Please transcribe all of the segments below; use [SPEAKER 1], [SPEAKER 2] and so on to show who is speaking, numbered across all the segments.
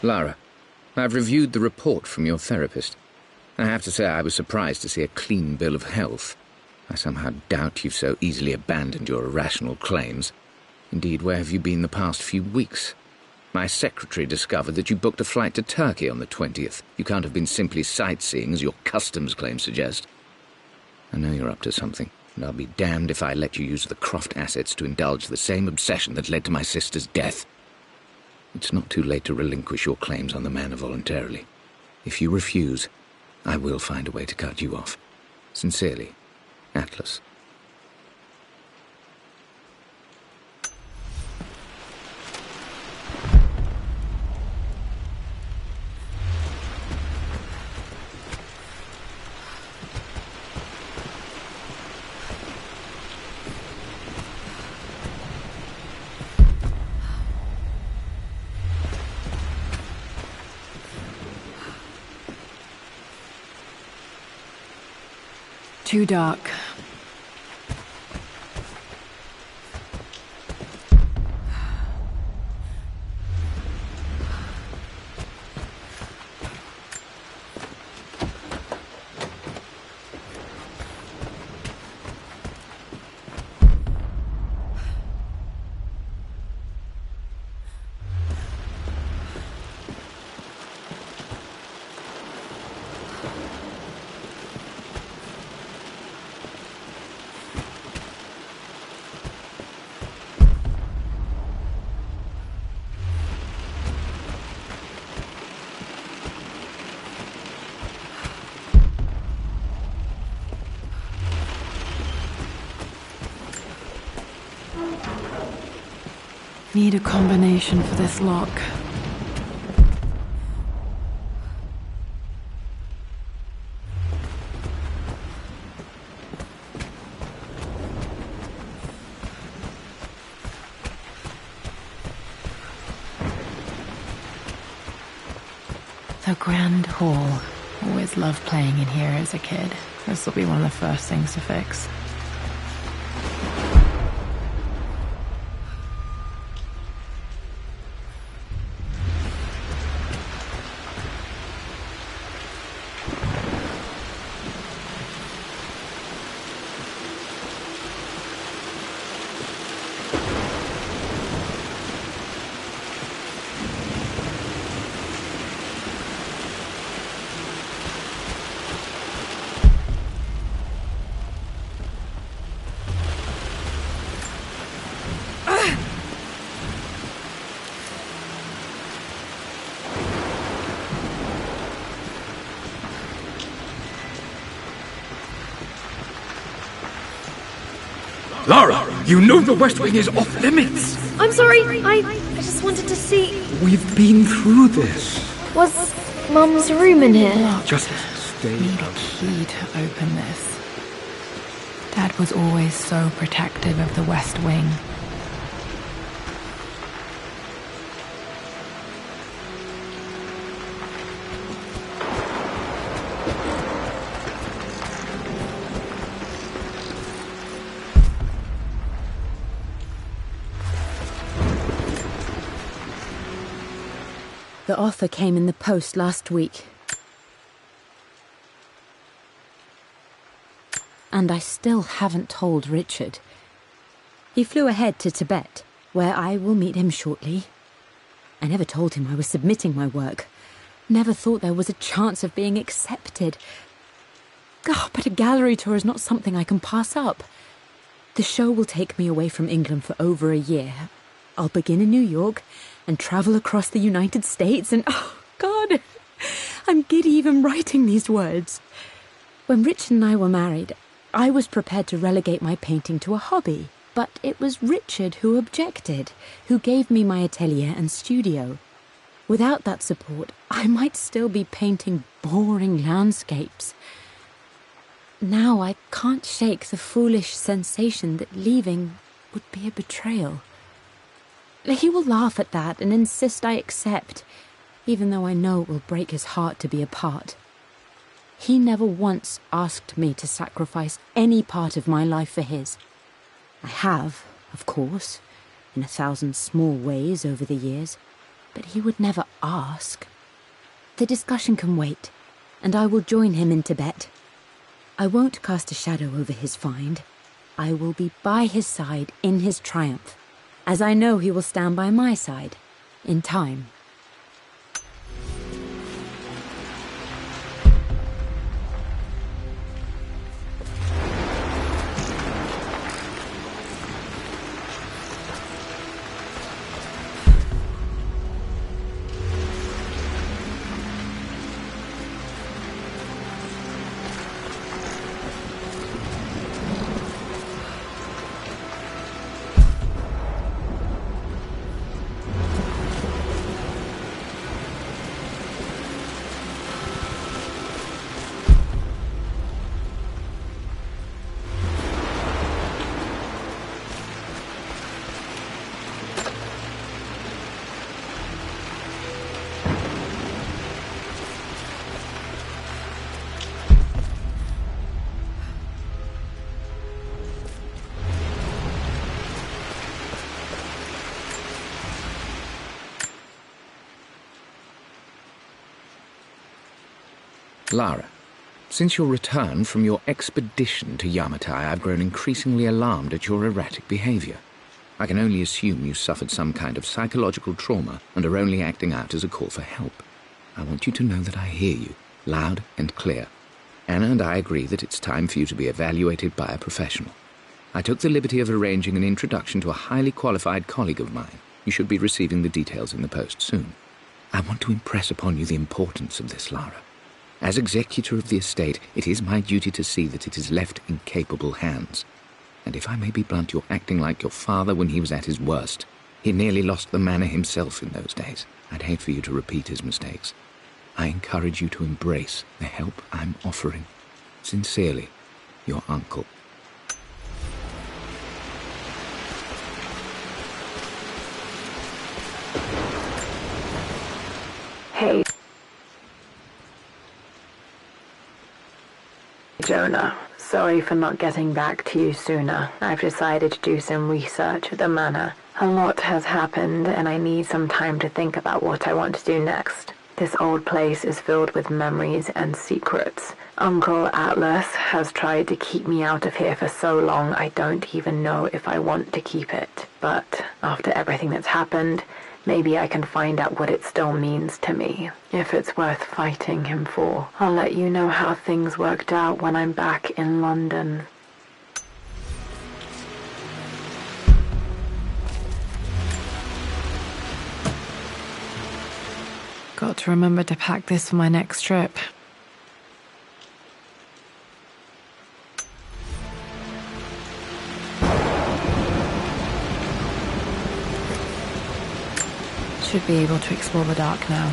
[SPEAKER 1] Lara, I've reviewed the report from your therapist. I have to say I was surprised to see a clean bill of health. I somehow doubt you've so easily abandoned your irrational claims. Indeed, where have you been the past few weeks? My secretary discovered that you booked a flight to Turkey on the 20th. You can't have been simply sightseeing, as your customs claims suggest. I know you're up to something, and I'll be damned if I let you use the Croft assets to indulge the same obsession that led to my sister's death. It's not too late to relinquish your claims on the manor voluntarily. If you refuse, I will find a way to cut you off. Sincerely, Atlas.
[SPEAKER 2] Too dark. Need a combination for this lock. The Grand Hall. Always loved playing in here as a kid. This will be one of the first things to fix.
[SPEAKER 3] Lara, you know the West Wing is off limits.
[SPEAKER 4] I'm sorry, I just wanted to see...
[SPEAKER 3] We've been through this.
[SPEAKER 4] Was Mum's room in here?
[SPEAKER 2] Look,
[SPEAKER 3] Just stay
[SPEAKER 2] need a
[SPEAKER 3] out.
[SPEAKER 2] key to open this. Dad was always so protective of the West Wing.
[SPEAKER 5] The offer came in the post last week. And I still haven't told Richard. He flew ahead to Tibet, where I will meet him shortly. I never told him I was submitting my work. Never thought there was a chance of being accepted. Oh, but a gallery tour is not something I can pass up. The show will take me away from England for over a year. I'll begin in New York and travel across the United States and... oh, God! I'm giddy even writing these words. When Richard and I were married, I was prepared to relegate my painting to a hobby. But it was Richard who objected, who gave me my atelier and studio. Without that support, I might still be painting boring landscapes. Now I can't shake the foolish sensation that leaving would be a betrayal. He will laugh at that and insist I accept, even though I know it will break his heart to be apart. He never once asked me to sacrifice any part of my life for his. I have, of course, in 1,000 small ways over the years. but he would never ask. The discussion can wait, and I will join him in Tibet. I won't cast a shadow over his find. I will be by his side in his triumph, as I know he will stand by my side, in time.
[SPEAKER 1] Lara, since your return from your expedition to Yamatai, I've grown increasingly alarmed at your erratic behavior. I can only assume you suffered some kind of psychological trauma and are only acting out as a call for help. I want you to know that I hear you, loud and clear. Anna and I agree that it's time for you to be evaluated by a professional. I took the liberty of arranging an introduction to a highly qualified colleague of mine. You should be receiving the details in the post soon. I want to impress upon you the importance of this, Lara. As executor of the estate, it is my duty to see that it is left in capable hands. And if I may be blunt, you're acting like your father when he was at his worst. He nearly lost the manor himself in those days. I'd hate for you to repeat his mistakes. I encourage you to embrace the help I'm offering. Sincerely, your uncle.
[SPEAKER 2] Hey, Jonah. Sorry for not getting back to you sooner. I've decided to do some research at the manor. A lot has happened, and I need some time to think about what I want to do next. This old place is filled with memories and secrets. Uncle Atlas has tried to keep me out of here for so long I don't even know if I want to keep it. But after everything that's happened, maybe I can find out what it still means to me, if it's worth fighting him for. I'll let you know how things worked out when I'm back in London. Got to remember to pack this for my next trip. Should be able to explore the dark now.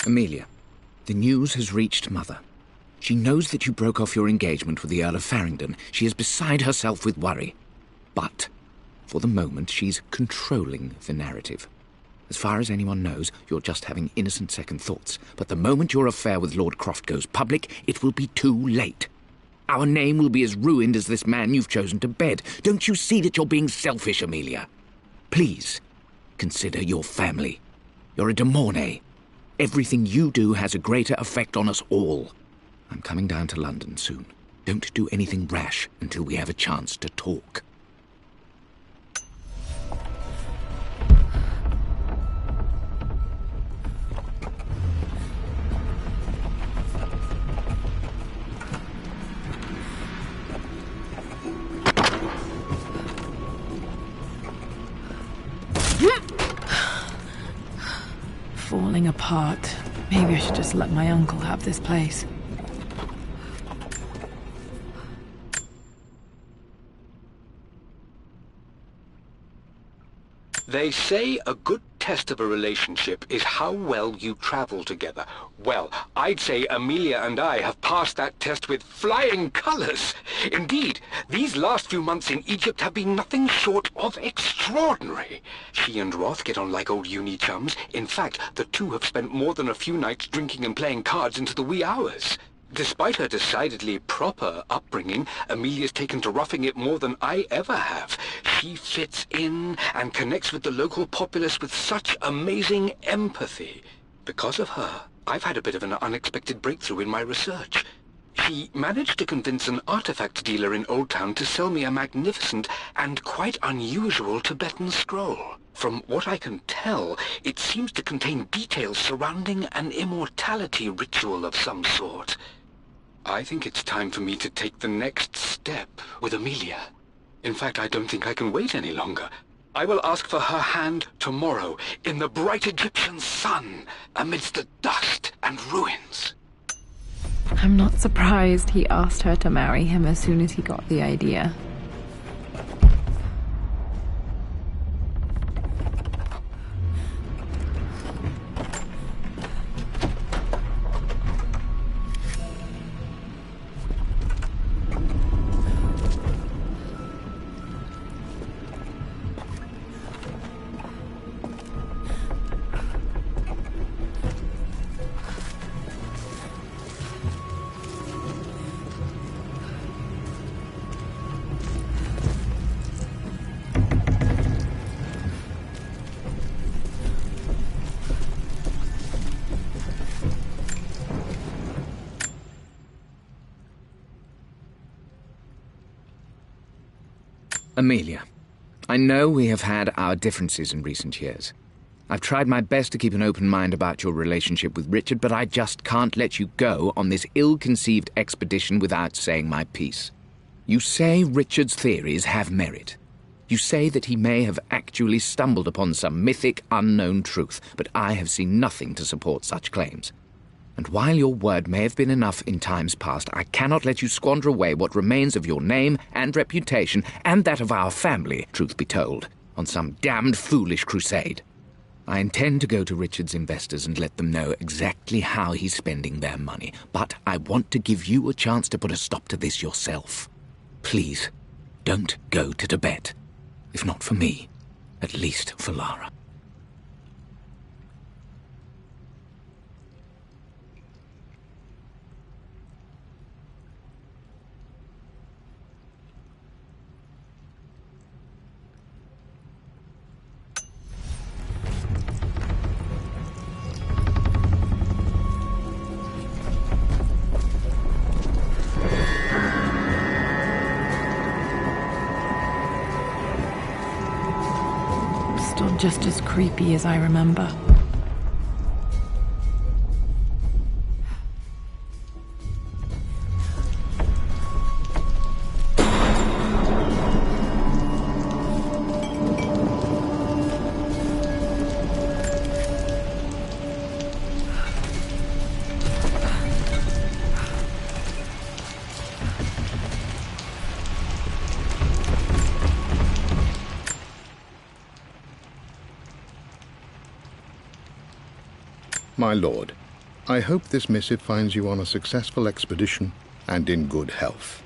[SPEAKER 1] Amelia, the news has reached Mother. She knows that you broke off your engagement with the Earl of Farringdon. She is beside herself with worry. But, for the moment, she's controlling the narrative. As far as anyone knows, you're just having innocent second thoughts. But the moment your affair with Lord Croft goes public, it will be too late. Our name will be as ruined as this man you've chosen to bed. Don't you see that you're being selfish, Amelia? Please, consider your family. You're a de Mornay. Everything you do has a greater effect on us all. I'm coming down to London soon. Don't do anything rash until we have a chance to talk.
[SPEAKER 2] Falling apart. Maybe I should just let my uncle have this place.
[SPEAKER 6] They say a good test of a relationship is how well you travel together. Well, I'd say Amelia and I have passed that test with flying colors. Indeed, these last few months in Egypt have been nothing short of extraordinary. She and Roth get on like old uni chums. In fact, the two have spent more than a few nights drinking and playing cards into the wee hours. Despite her decidedly proper upbringing, Amelia's taken to roughing it more than I ever have. She fits in and connects with the local populace with such amazing empathy. Because of her, I've had a bit of an unexpected breakthrough in my research. She managed to convince an artifact dealer in Old Town to sell me a magnificent and quite unusual Tibetan scroll. From what I can tell, it seems to contain details surrounding an immortality ritual of some sort. I think it's time for me to take the next step with Amelia. In fact, I don't think I can wait any longer. I will ask for her hand tomorrow in the bright Egyptian sun amidst the dust and ruins.
[SPEAKER 2] I'm not surprised he asked her to marry him as soon as he got the idea.
[SPEAKER 1] Amelia, I know we have had our differences in recent years. I've tried my best to keep an open mind about your relationship with Richard, but I just can't let you go on this ill-conceived expedition without saying my piece. You say Richard's theories have merit. You say that he may have actually stumbled upon some mythic, unknown truth, but I have seen nothing to support such claims. And while your word may have been enough in times past, I cannot let you squander away what remains of your name and reputation, and that of our family, truth be told, on some damned foolish crusade. I intend to go to Richard's investors and let them know exactly how he's spending their money, but I want to give you a chance to put a stop to this yourself. Please, don't go to Tibet. If not for me, at least for Lara.
[SPEAKER 2] Still just as creepy as I remember.
[SPEAKER 7] My lord, I hope this missive finds you on a successful expedition and in good health.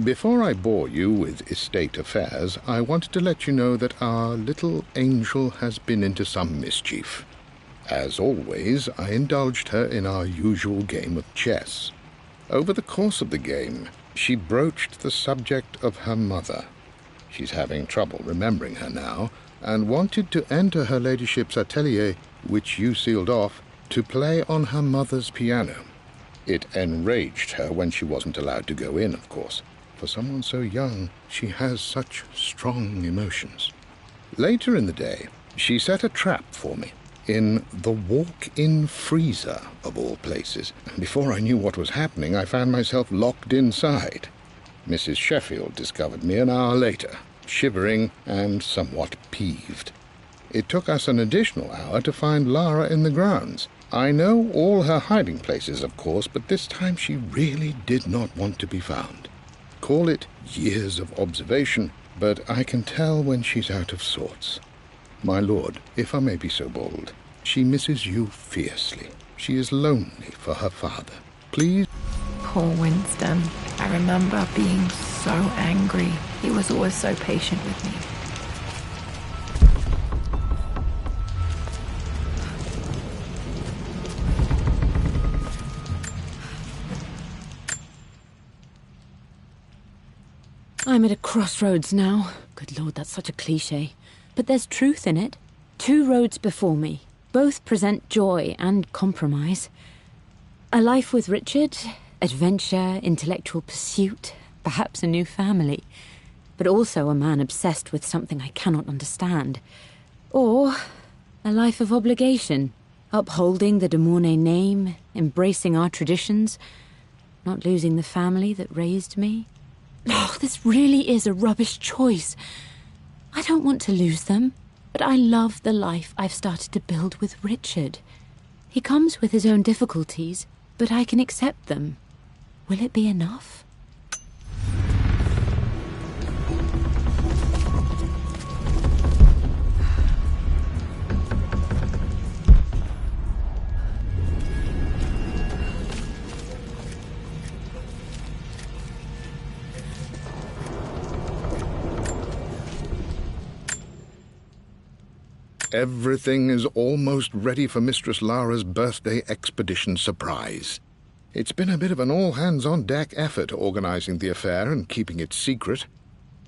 [SPEAKER 7] Before I bore you with estate affairs, I wanted to let you know that our little angel has been into some mischief. As always, I indulged her in our usual game of chess. Over the course of the game, she broached the subject of her mother. She's having trouble remembering her now, and wanted to enter her ladyship's atelier, which you sealed off, to play on her mother's piano. It enraged her when she wasn't allowed to go in, of course. For someone so young, she has such strong emotions. Later in the day, she set a trap for me in the walk-in freezer, of all places. And before I knew what was happening, I found myself locked inside. Mrs. Sheffield discovered me an hour later, shivering and somewhat peeved. It took us an additional hour to find Lara in the grounds. I know all her hiding places, of course, but this time she really did not want to be found. Call it years of observation, but I can tell when she's out of sorts. My lord, if I may be so bold, she misses you fiercely. She is lonely for her father. Please.
[SPEAKER 2] Poor Winston. I remember being so angry. He was always so patient with me.
[SPEAKER 5] I'm at a crossroads now. Good Lord, that's such a cliché. But there's truth in it. 2 roads before me. Both present joy and compromise. A life with Richard, adventure, intellectual pursuit, perhaps a new family. But also a man obsessed with something I cannot understand. Or a life of obligation, upholding the de Mornay name, embracing our traditions, not losing the family that raised me. Oh, this really is a rubbish choice. I don't want to lose them, but I love the life I've started to build with Richard. He comes with his own difficulties, but I can accept them. Will it be enough?
[SPEAKER 7] Everything is almost ready for Mistress Lara's birthday expedition surprise. It's been a bit of an all-hands-on-deck effort organizing the affair and keeping it secret.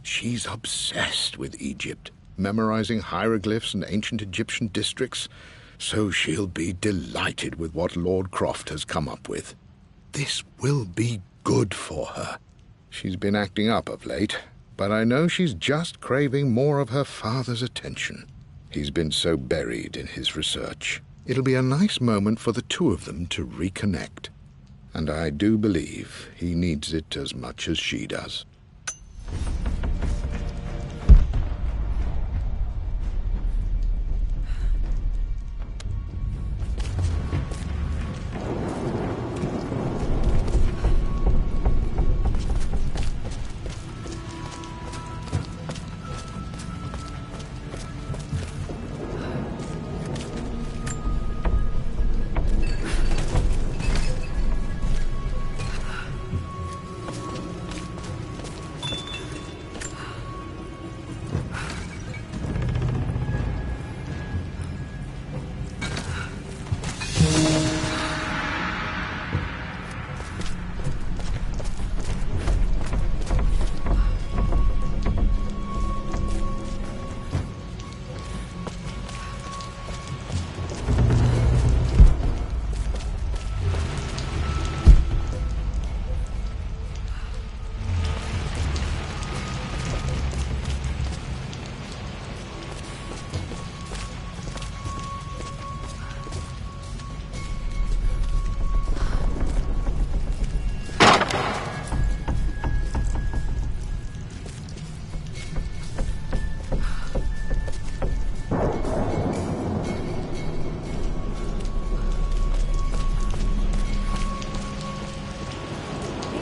[SPEAKER 7] She's obsessed with Egypt, memorizing hieroglyphs and ancient Egyptian districts, so she'll be delighted with what Lord Croft has come up with. This will be good for her. She's been acting up of late, but I know she's just craving more of her father's attention. He's been so buried in his research. It'll be a nice moment for the 2 of them to reconnect. And I do believe he needs it as much as she does.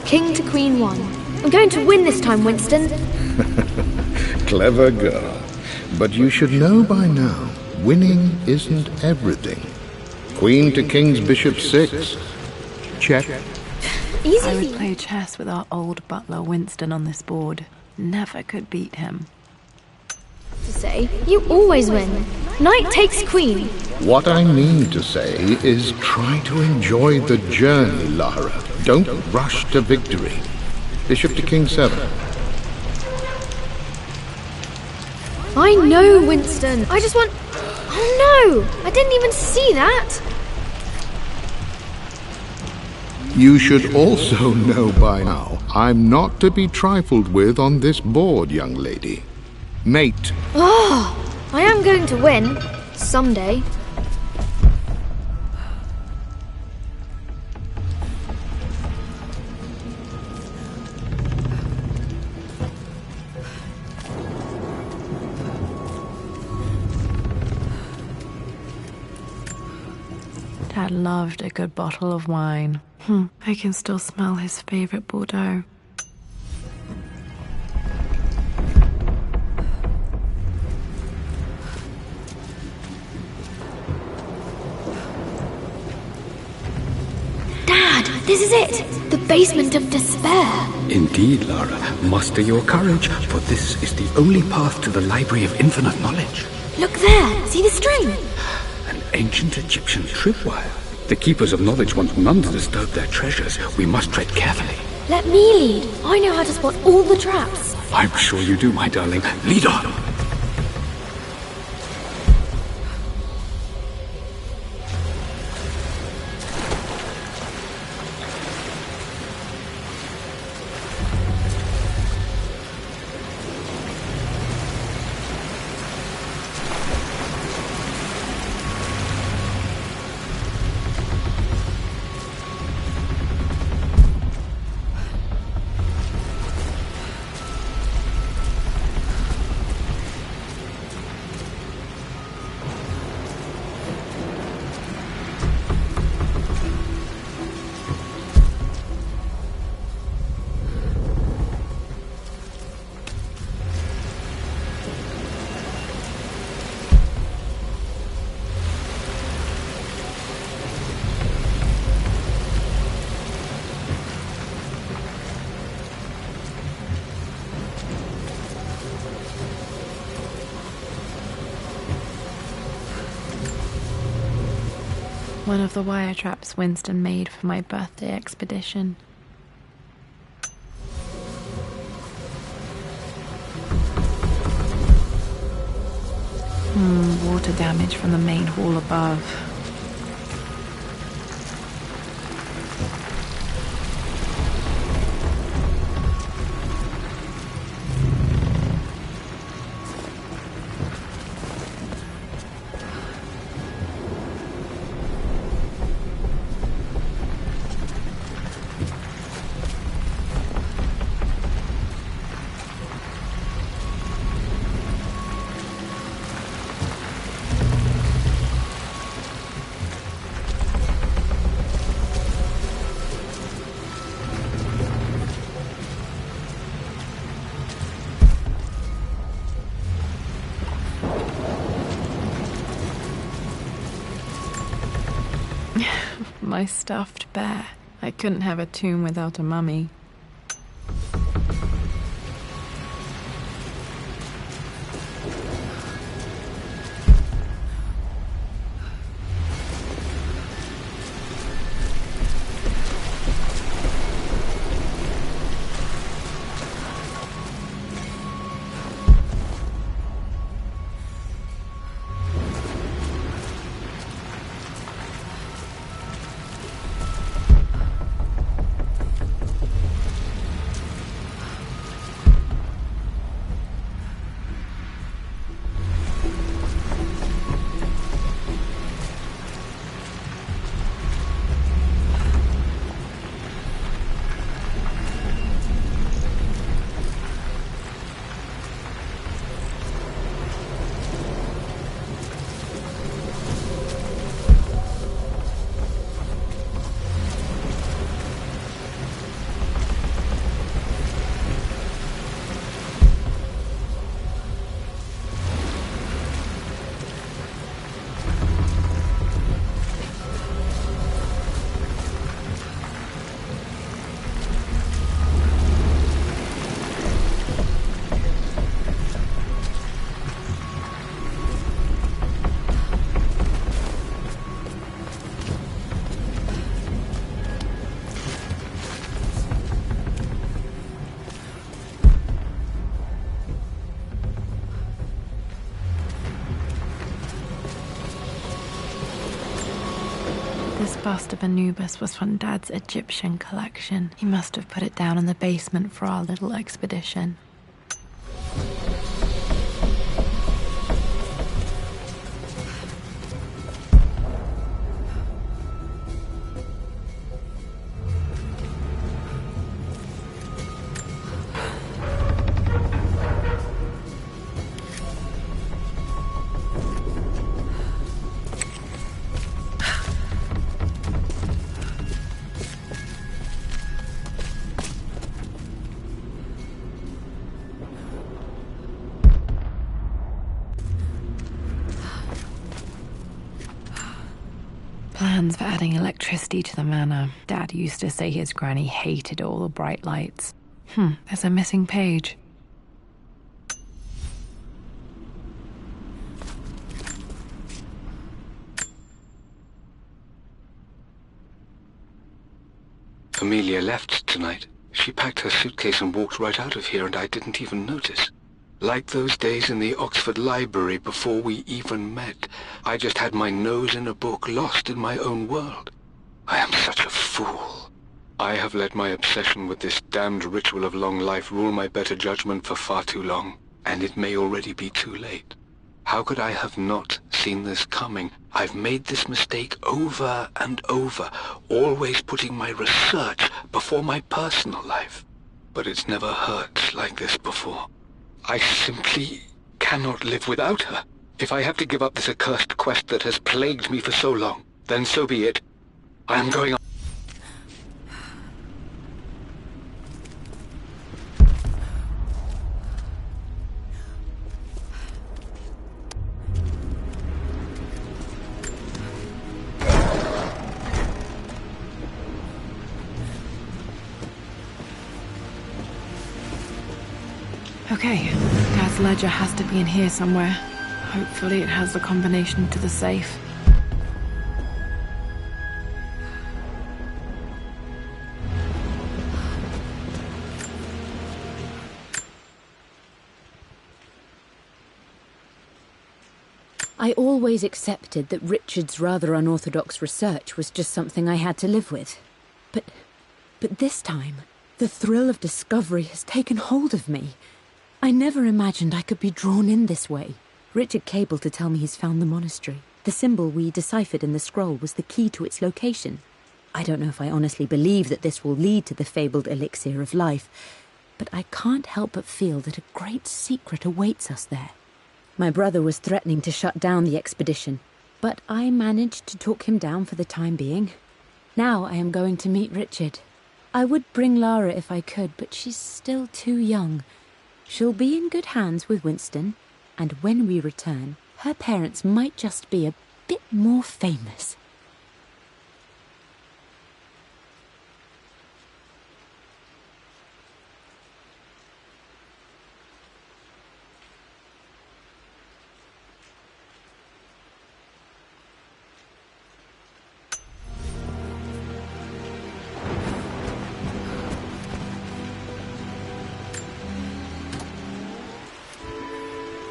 [SPEAKER 4] King to Queen 1. I'm going to win this time, Winston.
[SPEAKER 7] Clever girl. But you should know by now, winning isn't everything. Queen to King's Bishop 6. Check.
[SPEAKER 4] Easy.
[SPEAKER 2] I would play chess with our old butler Winston on this board. Never could beat him.
[SPEAKER 4] To say, you always win. Knight takes queen.
[SPEAKER 7] What I mean to say is try to enjoy the journey, Lara. Don't rush to victory. Bishop to King 7.
[SPEAKER 4] I know, Winston. I just want... Oh no! I didn't even see that!
[SPEAKER 7] You should also know by now, I'm not to be trifled with on this board, young lady. Mate.
[SPEAKER 4] Oh, I am going to win. Someday.
[SPEAKER 2] Dad loved a good bottle of wine. I can still smell his favorite Bordeaux.
[SPEAKER 4] This is it! The basement of despair!
[SPEAKER 3] Indeed, Lara. Muster your courage, for this is the only path to the Library of Infinite Knowledge.
[SPEAKER 4] Look there! See the string?
[SPEAKER 3] An ancient Egyptian tripwire. The Keepers of Knowledge want none to disturb their treasures. We must tread carefully.
[SPEAKER 4] Let me lead. I know how to spot all the traps.
[SPEAKER 3] I'm sure you do, my darling. Lead on!
[SPEAKER 2] One of the wire traps Winston made for my birthday expedition. Water damage from the main hall above. My stuffed bear. I couldn't have a tomb without a mummy. This bust of Anubis was from Dad's Egyptian collection. He must have put it down in the basement for our little expedition. Plans for adding electricity to the manor. Dad used to say his granny hated all the bright lights. There's a missing page.
[SPEAKER 6] Amelia left tonight. She packed her suitcase and walked right out of here, and I didn't even notice. Like those days in the Oxford Library before we even met. I just had my nose in a book, lost in my own world. I am such a fool. I have let my obsession with this damned ritual of long life rule my better judgment for far too long, and it may already be too late. How could I have not seen this coming? I've made this mistake over and over, always putting my research before my personal life. But it's never hurt like this before. I simply cannot live without her. If I have to give up this accursed quest that has plagued me for so long, then so be it. I am going on.
[SPEAKER 2] Okay, Dad's ledger has to be in here somewhere. Hopefully it has the combination to the safe.
[SPEAKER 5] I always accepted that Richard's rather unorthodox research was just something I had to live with. But this time, the thrill of discovery has taken hold of me. I never imagined I could be drawn in this way. Richard cabled to tell me he's found the monastery. The symbol we deciphered in the scroll was the key to its location. I don't know if I honestly believe that this will lead to the fabled elixir of life, but I can't help but feel that a great secret awaits us there. My brother was threatening to shut down the expedition, but I managed to talk him down for the time being. Now I am going to meet Richard. I would bring Lara if I could, but she's still too young. She'll be in good hands with Winston, and when we return, her parents might just be a bit more famous.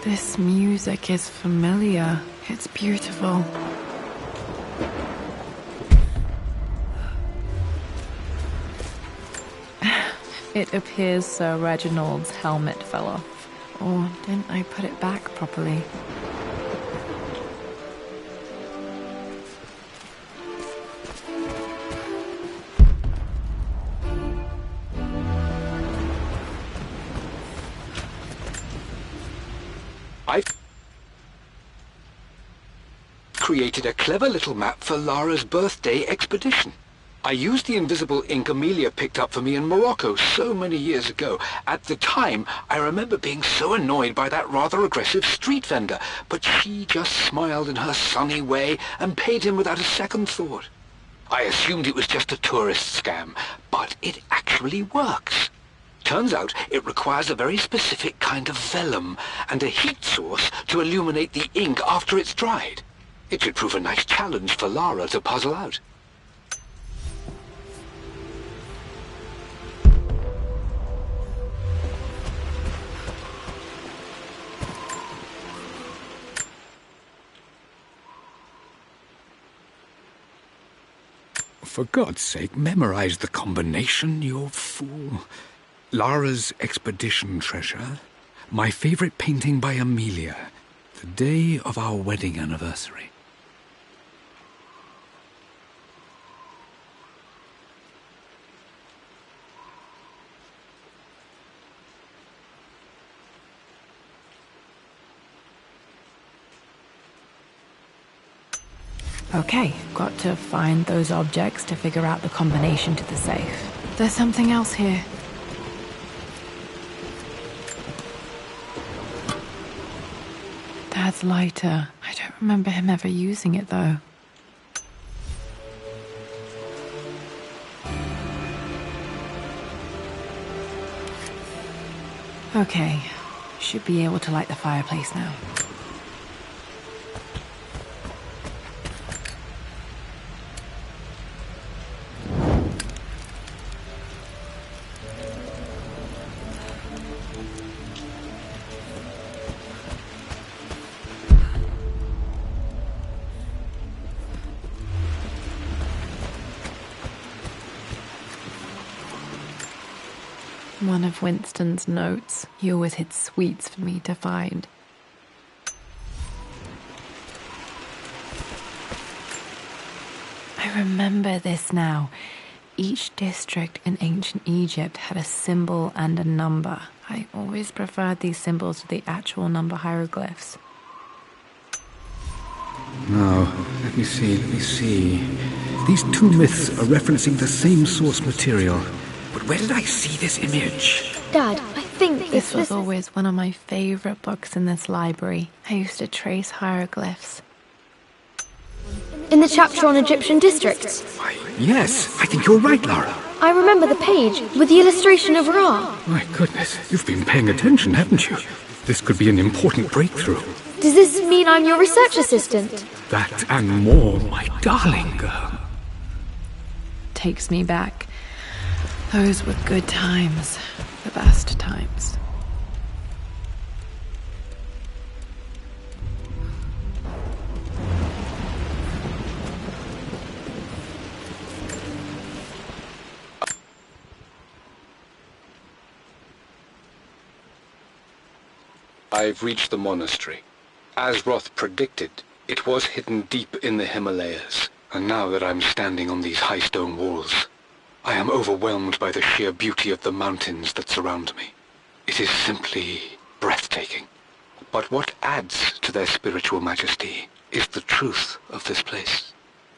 [SPEAKER 2] This music is familiar. It's beautiful. It appears Sir Reginald's helmet fell off. Or didn't I put it back properly?
[SPEAKER 6] I've created a clever little map for Lara's birthday expedition. I used the invisible ink Amelia picked up for me in Morocco so many years ago. At the time, I remember being so annoyed by that rather aggressive street vendor, but she just smiled in her sunny way and paid him without a second thought. I assumed it was just a tourist scam, but it actually works. Turns out it requires a very specific kind of vellum and a heat source to illuminate the ink after it's dried. It should prove a nice challenge for Lara to puzzle out.
[SPEAKER 3] For God's sake, memorize the combination, you fool. Lara's expedition treasure, my favorite painting by Amelia, the day of our wedding anniversary.
[SPEAKER 2] Okay, got to find those objects to figure out the combination to the safe. There's something else here. Dad's lighter. I don't remember him ever using it, though. Okay, should be able to light the fireplace now. One of Winston's notes. He always hid sweets for me to find. I remember this now. Each district in ancient Egypt had a symbol and a number. I always preferred these symbols to the actual number hieroglyphs.
[SPEAKER 3] Now, let me see. These two myths are referencing the same source material. But where did I see this image?
[SPEAKER 4] Dad, I think
[SPEAKER 2] This was always one of my favorite books in this library. I used to trace hieroglyphs.
[SPEAKER 4] in the chapter on Egyptian districts.
[SPEAKER 3] Why, yes, I think you're right, Lara.
[SPEAKER 4] I remember the page with the illustration of Ra.
[SPEAKER 3] My goodness, you've been paying attention, haven't you? This could be an important breakthrough.
[SPEAKER 4] Does this mean I'm your research assistant?
[SPEAKER 3] That and more, my darling girl.
[SPEAKER 2] Takes me back. Those were good times. The best times.
[SPEAKER 6] I've reached the monastery. As Roth predicted, it was hidden deep in the Himalayas. And now that I'm standing on these high stone walls, I am overwhelmed by the sheer beauty of the mountains that surround me. It is simply breathtaking. But what adds to their spiritual majesty is the truth of this place.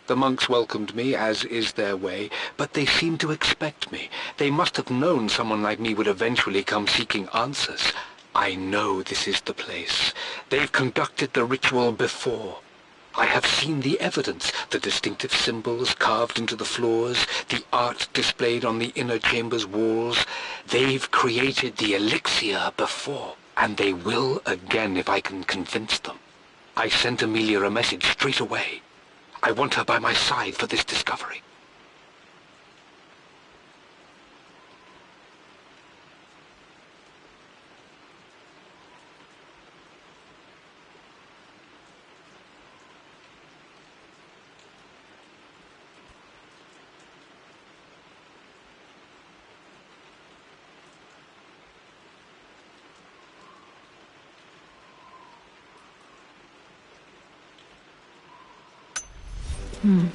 [SPEAKER 6] The monks welcomed me, as is their way, but they seemed to expect me. They must have known someone like me would eventually come seeking answers. I know this is the place. They've conducted the ritual before. I have seen the evidence, the distinctive symbols carved into the floors, the art displayed on the inner chamber's walls. They've created the elixir before, and they will again if I can convince them. I sent Amelia a message straight away. I want her by my side for this discovery.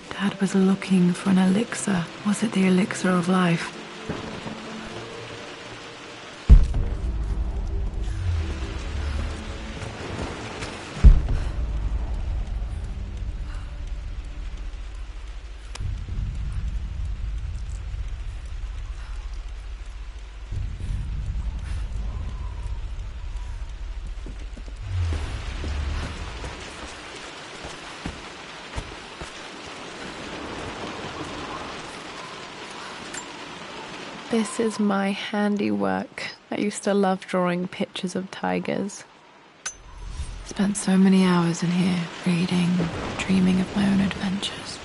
[SPEAKER 2] Dad was looking for an elixir. Was it the elixir of life? This is my handiwork. I used to love drawing pictures of tigers. Spent so many hours in here, reading, dreaming of my own adventures.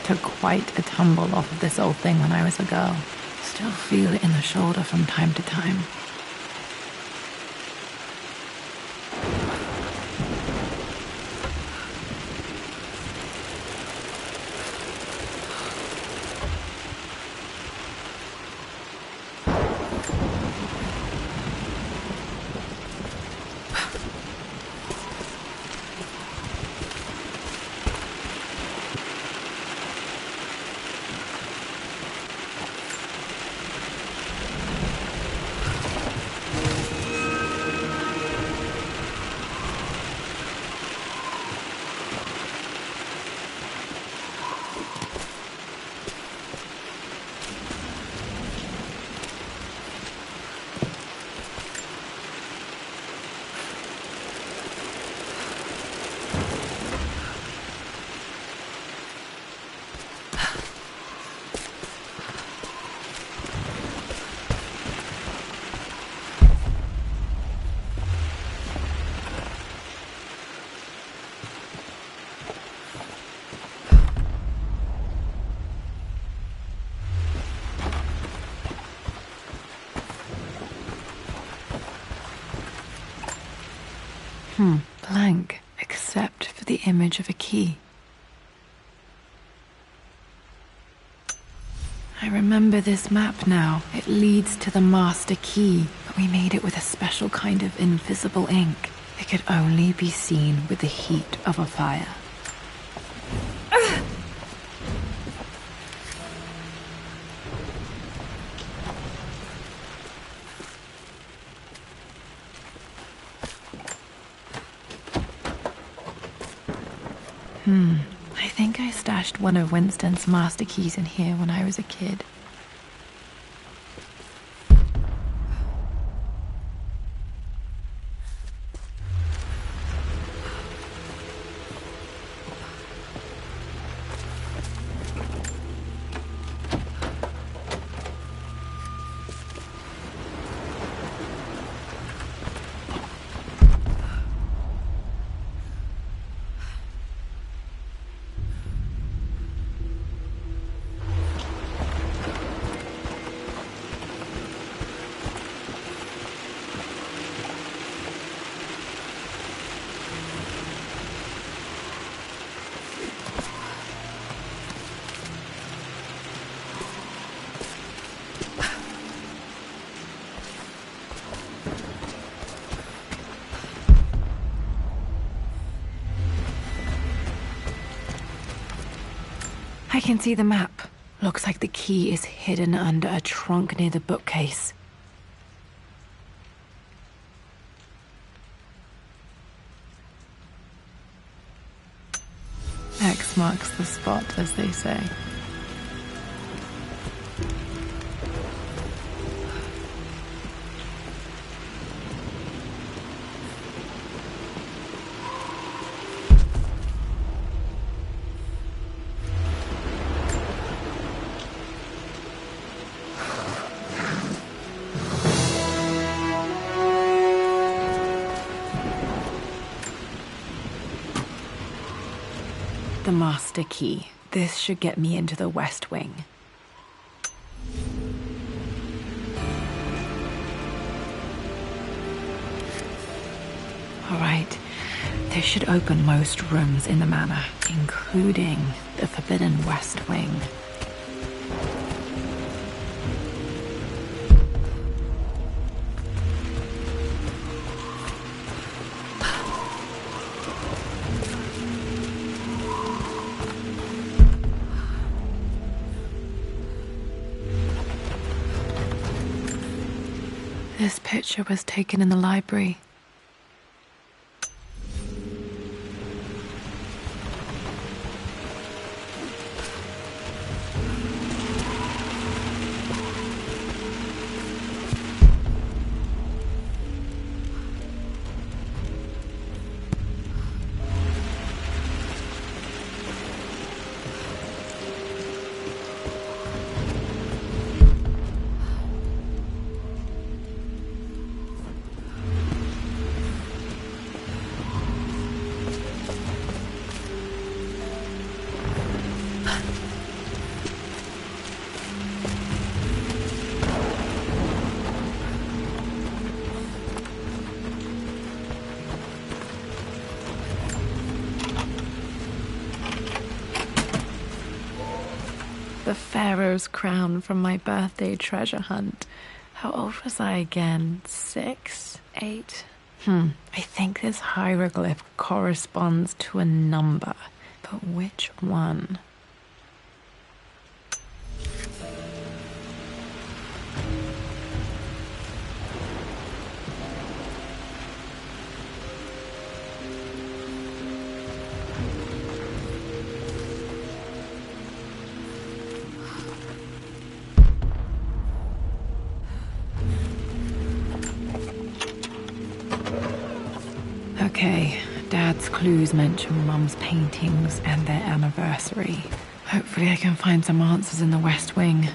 [SPEAKER 2] Took quite a tumble off of this old thing when I was a girl. Still feel it in the shoulder from time to time. Blank, except for the image of a key. I remember this map now. It leads to the master key, but we made it with a special kind of invisible ink. It could only be seen with the heat of a fire. I think I stashed one of Winston's master keys in here when I was a kid. I can see the map. Looks like the key is hidden under a trunk near the bookcase. X marks the spot, as they say. The master key. This should get me into the West Wing. All right. This should open most rooms in the manor, including the Forbidden West Wing. This picture was taken in the library. The Pharaoh's crown from my birthday treasure hunt. How old was I again? 6? 8? I think this hieroglyph corresponds to a number, but which one? Okay, Dad's clues mention Mum's paintings and their anniversary. Hopefully I can find some answers in the West Wing.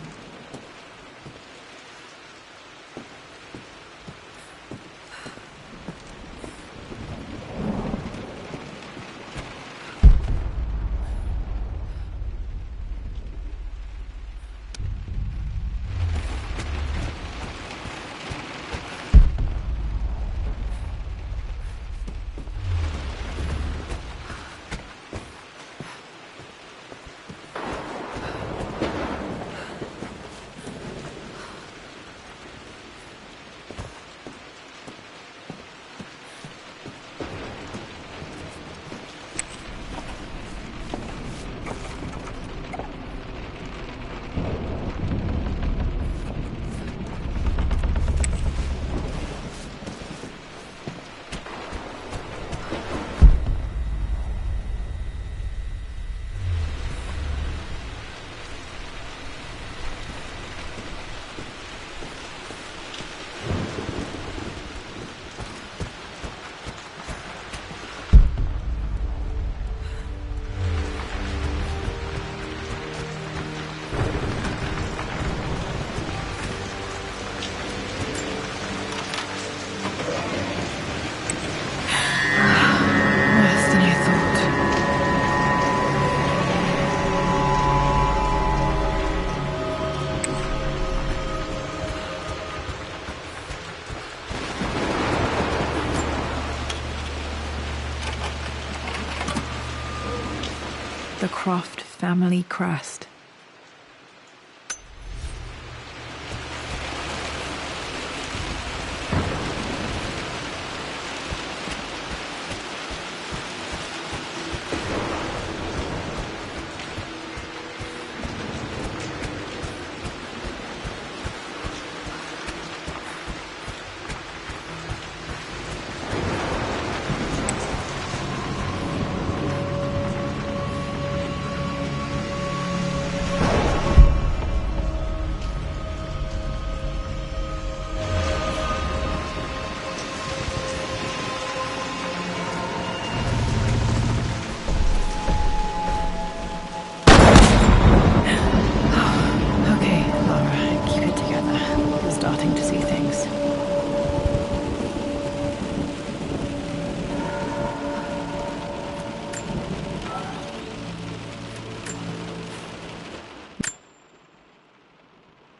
[SPEAKER 2] the Croft family crest.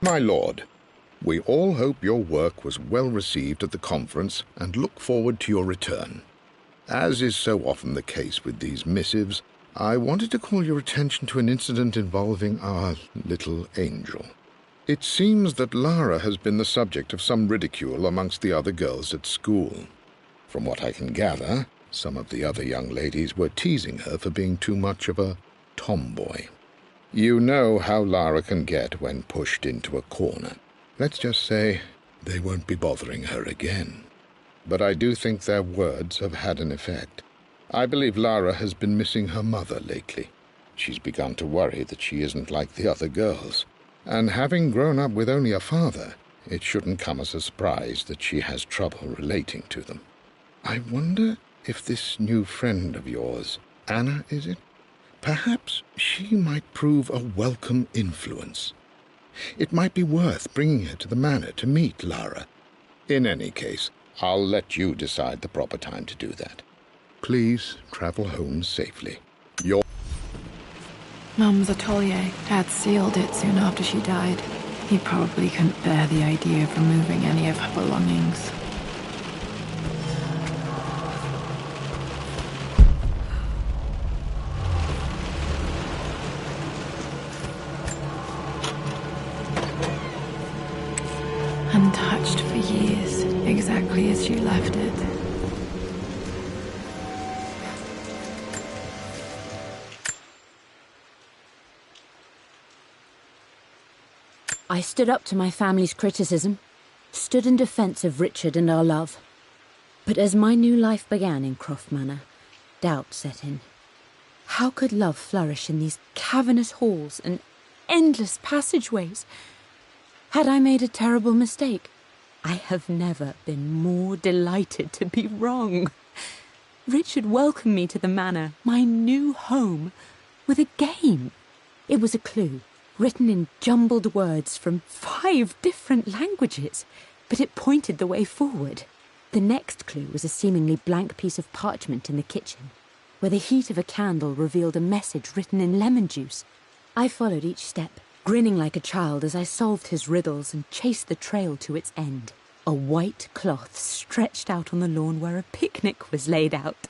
[SPEAKER 7] My lord, we all hope your work was well received at the conference and look forward to your return. As is so often the case with these missives, I wanted to call your attention to an incident involving our little angel. It seems that Lara has been the subject of some ridicule amongst the other girls at school. From what I can gather, some of the other young ladies were teasing her for being too much of a tomboy. You know how Lara can get when pushed into a corner. Let's just say they won't be bothering her again. But I do think their words have had an effect. I believe Lara has been missing her mother lately. She's begun to worry that she isn't like the other girls. And having grown up with only a father, it shouldn't come as a surprise that she has trouble relating to them. I wonder if this new friend of yours, Anna, is it? Perhaps she might prove a welcome influence. It might be worth bringing her to the manor to meet Lara. In any case, I'll let you decide the proper time to do that. Please travel home safely. Your
[SPEAKER 2] Mum's atelier. Dad sealed it soon after she died. He probably couldn't bear the idea of removing any of her belongings. Untouched for years, exactly as she left it.
[SPEAKER 5] I stood up to my family's criticism, stood in defense of Richard and our love. But as my new life began in Croft Manor, doubt set in. How could love flourish in these cavernous halls and endless passageways? Had I made a terrible mistake? I have never been more delighted to be wrong. Richard welcomed me to the manor, my new home, with a game. It was a clue, written in jumbled words from 5 different languages, but it pointed the way forward. The next clue was a seemingly blank piece of parchment in the kitchen, where the heat of a candle revealed a message written in lemon juice. I followed each step, grinning like a child as I solved his riddles and chased the trail to its end. A white cloth stretched out on the lawn where a picnic was laid out.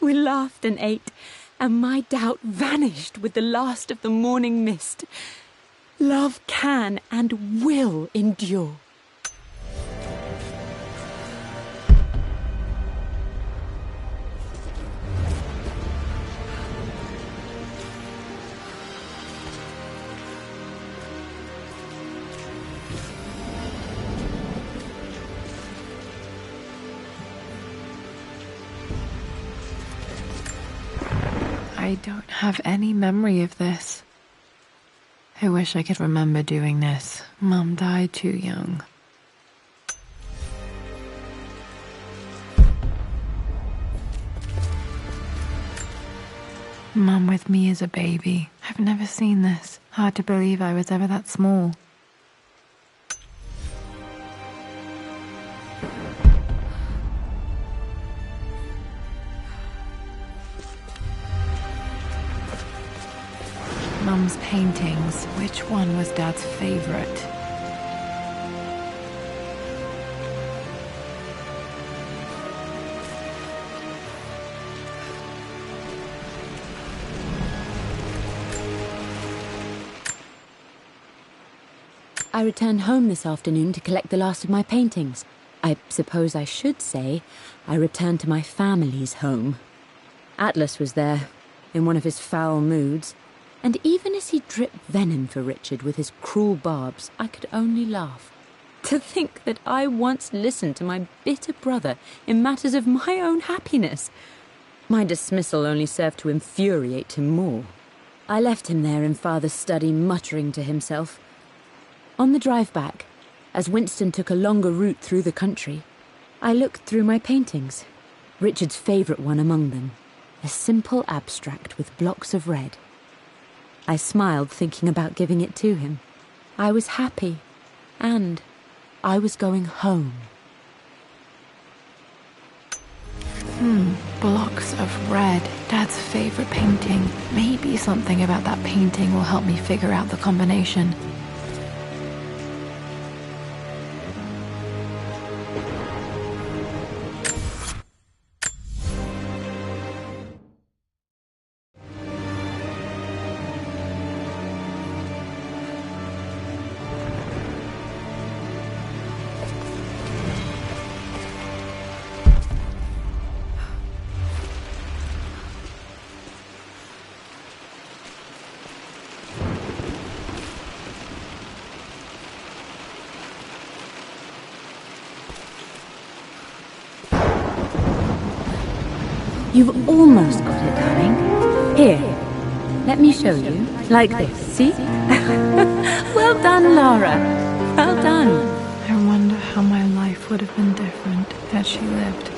[SPEAKER 5] We laughed and ate, and my doubt vanished with the last of the morning mist. Love can and will endure.
[SPEAKER 2] I don't have any memory of this. I wish I could remember doing this. Mum died too young. Mum with me as a baby. I've never seen this. Hard to believe I was ever that small. Mum's paintings. Which one was Dad's favorite?
[SPEAKER 5] I returned home this afternoon to collect the last of my paintings. I suppose I should say I returned to my family's home. Atlas was there, in one of his foul moods, and even as he dripped venom for Richard with his cruel barbs, I could only laugh. To think that I once listened to my bitter brother in matters of my own happiness. My dismissal only served to infuriate him more. I left him there in Father's study, muttering to himself. On the drive back, as Winston took a longer route through the country, I looked through my paintings, Richard's favourite one among them, a simple abstract with blocks of red. I smiled, thinking about giving it to him. I was happy, and I was going home.
[SPEAKER 2] Blocks of red. Dad's favorite painting. Maybe something about that painting will help me figure out the combination.
[SPEAKER 5] You've almost got it, darling. Here, let me show you. Like this, see? Well done, Lara. Well done.
[SPEAKER 2] I wonder how my life would have been different had she lived.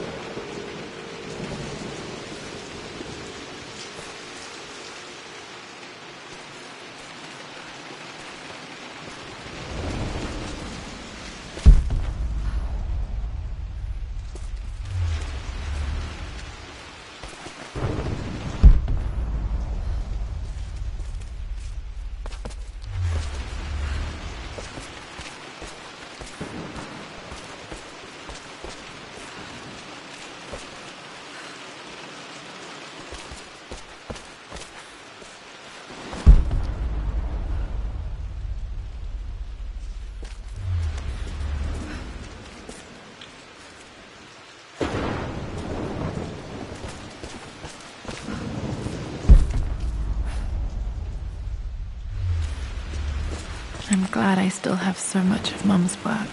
[SPEAKER 2] I'm glad I still have so much of Mum's work.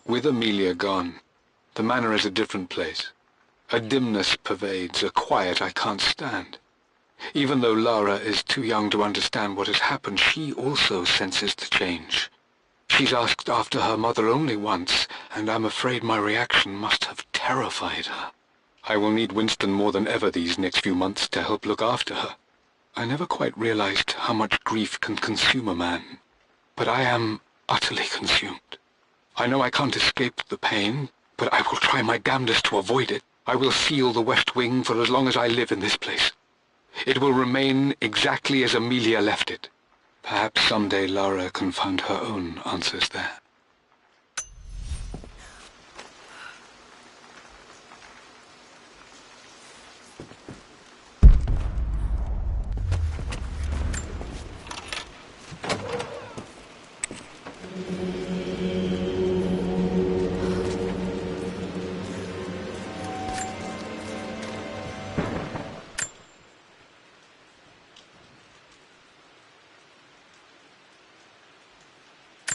[SPEAKER 6] With Amelia gone, the manor is a different place. A dimness pervades, a quiet I can't stand. Even though Lara is too young to understand what has happened, she also senses the change. She's asked after her mother only once, and I'm afraid my reaction must have terrified her. I will need Winston more than ever these next few months to help look after her. I never quite realized how much grief can consume a man, but I am utterly consumed. I know I can't escape the pain, but I will try my damnedest to avoid it. I will seal the West Wing for as long as I live in this place. It will remain exactly as Amelia left it. Perhaps someday Lara can find her own answers there.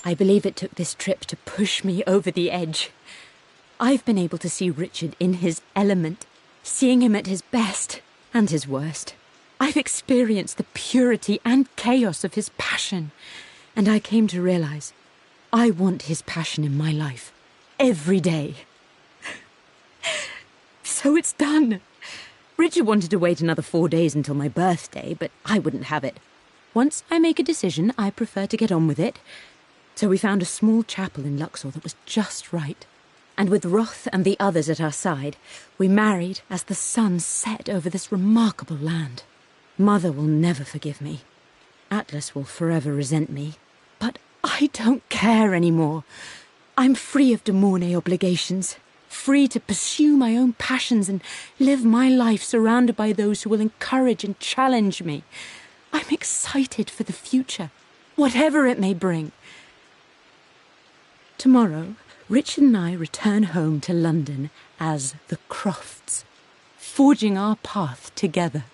[SPEAKER 5] I believe it took this trip to push me over the edge. I've been able to see Richard in his element, seeing him at his best and his worst. I've experienced the purity and chaos of his passion, And I came to realize I want his passion in my life every day. So it's done. Richard wanted to wait another 4 days until my birthday, but I wouldn't have it. Once I make a decision, I prefer to get on with it. So we found a small chapel in Luxor that was just right. And with Roth and the others at our side, we married as the sun set over this remarkable land. Mother will never forgive me. Atlas will forever resent me. But I don't care anymore. I'm free of de Mornay obligations. Free to pursue my own passions and live my life surrounded by those who will encourage and challenge me. I'm excited for the future, whatever it may bring. Tomorrow, Richard and I return home to London as the Crofts, forging our path together.